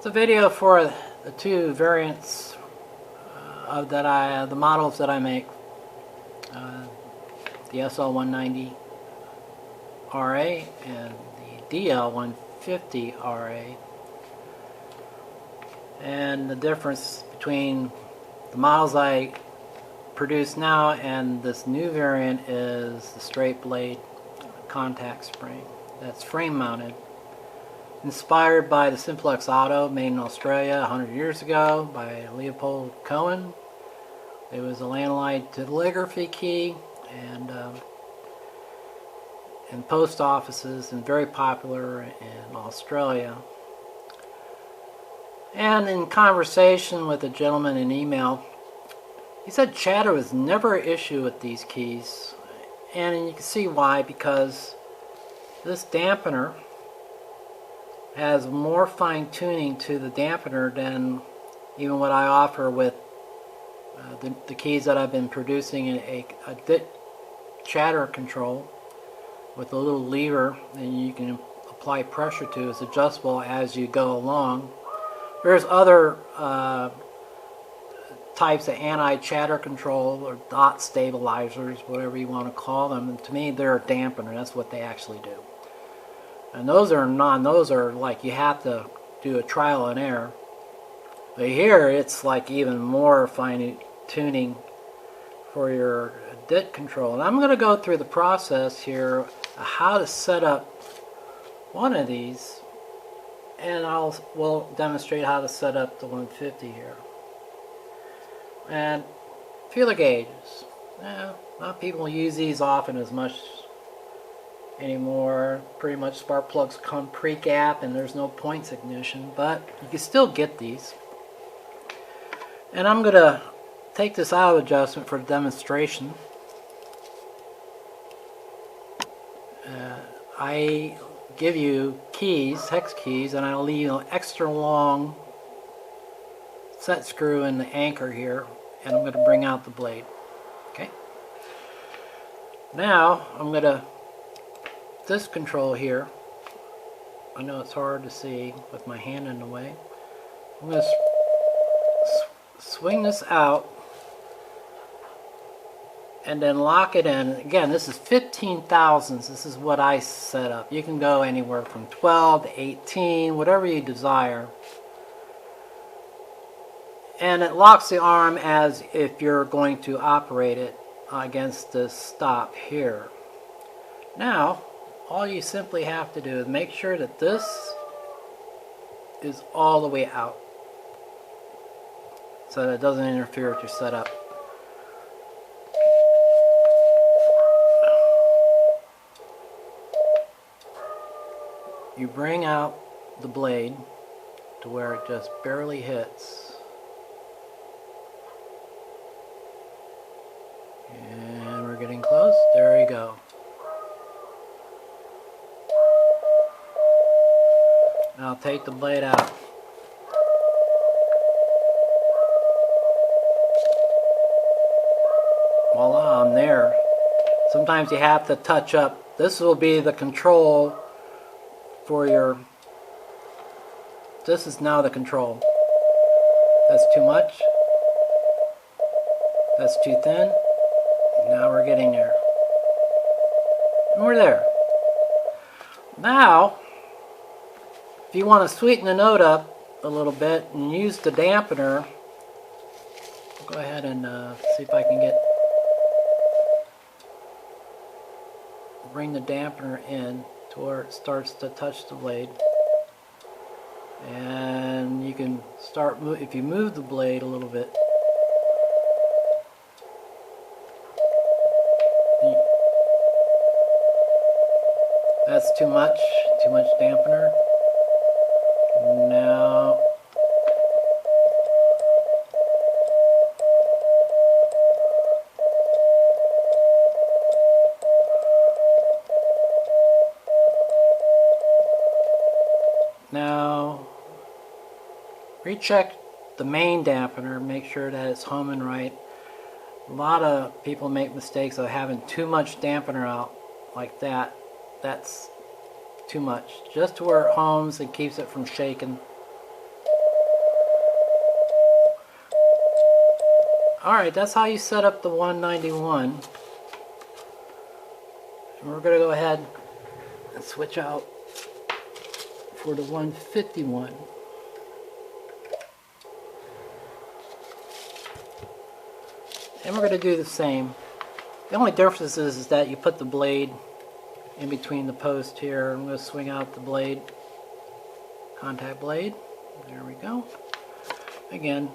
a video for the two variants of the models that I make, the SL190RA and the DL151RA, and the difference between the models I produce now and this new variant is the straight blade contact spring that's frame mounted, inspired by the Simplex Auto made in Australia 100 years ago by Leopold Cohen. It was a landline telegraphy key and in post offices, and very popular in Australia. And in conversation with a gentleman in email, he said chatter was never an issue with these keys, and you can see why, because this dampener has more fine-tuning to the dampener than even what I offer with the keys that I've been producing in a chatter control with a little lever that you can apply pressure to. It's adjustable as you go along. There's other types of anti-chatter control or dot stabilizers, whatever you want to call them. And to me, they're a dampener. That's what they actually do. And those are those are like you have to do a trial and error. But here it's like even more fine tuning for your DIT control. And I'm going to go through the process here of how to set up one of these, and we'll demonstrate how to set up the 150 here. And feeler gauges. Not people use these often as much anymore. Pretty much spark plugs come pre-gap and there's no points ignition, but you can still get these. And I'm going to take this out of adjustment for demonstration. I give you keys, hex keys, and I'll leave an extra long set screw in the anchor here, and I'm going to bring out the blade. Okay. Now I'm going to this control here. I know it's hard to see with my hand in the way. I'm going to swing this out and then lock it in. Again, this is 15 thousandths. This is what I set up. You can go anywhere from 12 to 18, whatever you desire. And it locks the arm as if you're going to operate it against this stop here. Now, all you simply have to do is make sure that this is all the way out so that it doesn't interfere with your setup. You bring out the blade to where it just barely hits. And we're getting close. There you go. Now take the blade out. Voila, I'm there. Sometimes you have to touch up. This will be the control for your, this is now the control. That's too much. That's too thin. Now we're getting there. And we're there. Now, if you want to sweeten the note up a little bit and use the dampener, I'll go ahead and see if I can bring the dampener in to where it starts to touch the blade. And you can start, if you move the blade a little bit, that's too much dampener. Now recheck the main dampener, make sure that it's humming right. A lot of people make mistakes of having too much dampener out like that. That's too much. Just to where it hums and keeps it from shaking. Alright, that's how you set up the 191. And we're going to go ahead and switch out for the 151. And we're going to do the same. The only difference is that you put the blade in between the post here. I'm going to swing out the blade, contact blade. There we go. Again,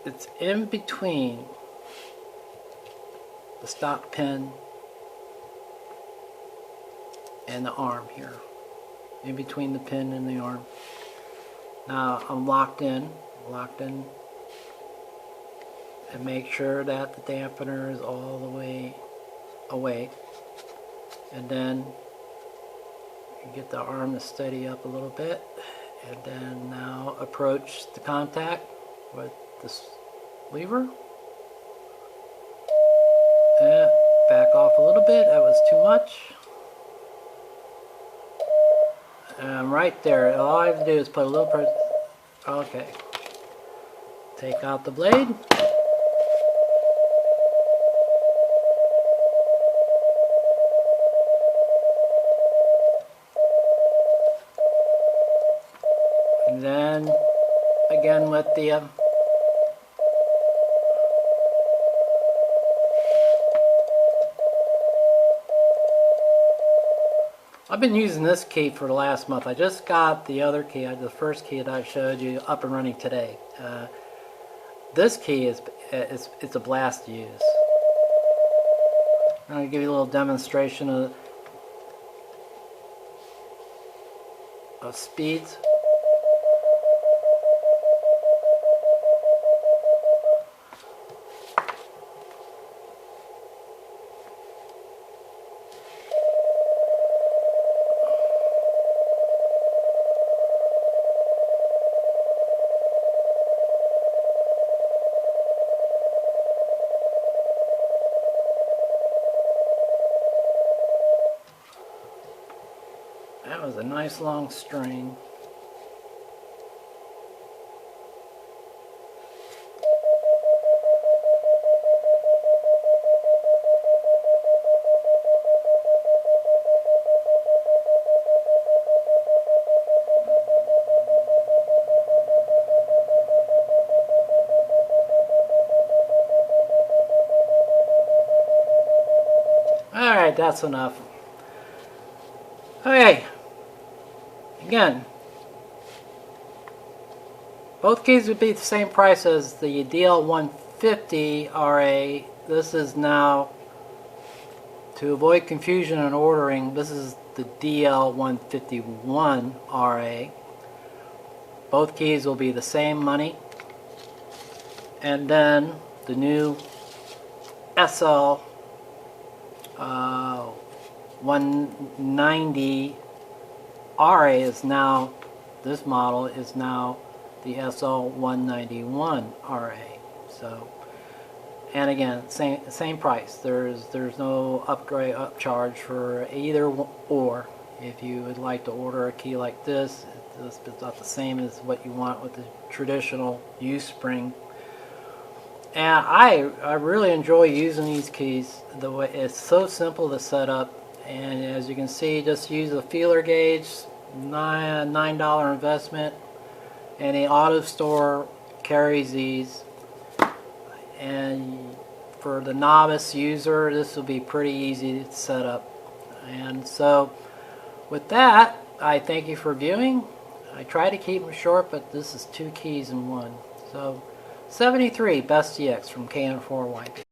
it's in between the stop pin and the arm here. In between the pin and the arm. Now I'm locked in, and make sure that the dampener is all the way away. And then you get the arm to steady up a little bit. And then now approach the contact with this lever. And back off a little bit, that was too much. And right there, all I have to do is put a little pressure. Okay. Take out the blade. And then again with the I've been using this key for the last month. I just got the other key, the first key that I showed you, up and running today. This key it's a blast to use. I'm going to give you a little demonstration of speeds. That was a nice long string. Alright, that's enough. Okay. Again, both keys would be the same price as the DL151RA. This is now, to avoid confusion in ordering, this is the DL151RA. Both keys will be the same money. And then the new SL191RA is now, this model is now the SL191RA. So, and again, same price. There's no upcharge for either or. If you would like to order a key like this, it's not the same as what you want with the traditional U-spring. And I really enjoy using these keys. The way it's so simple to set up. And as you can see, just use a feeler gauge, $9 investment, and the auto store carries these. And for the novice user, this will be pretty easy to set up. And so with that, I thank you for viewing. I try to keep them short, but this is 2 keys in one. So 73 Best EX from KN4YB.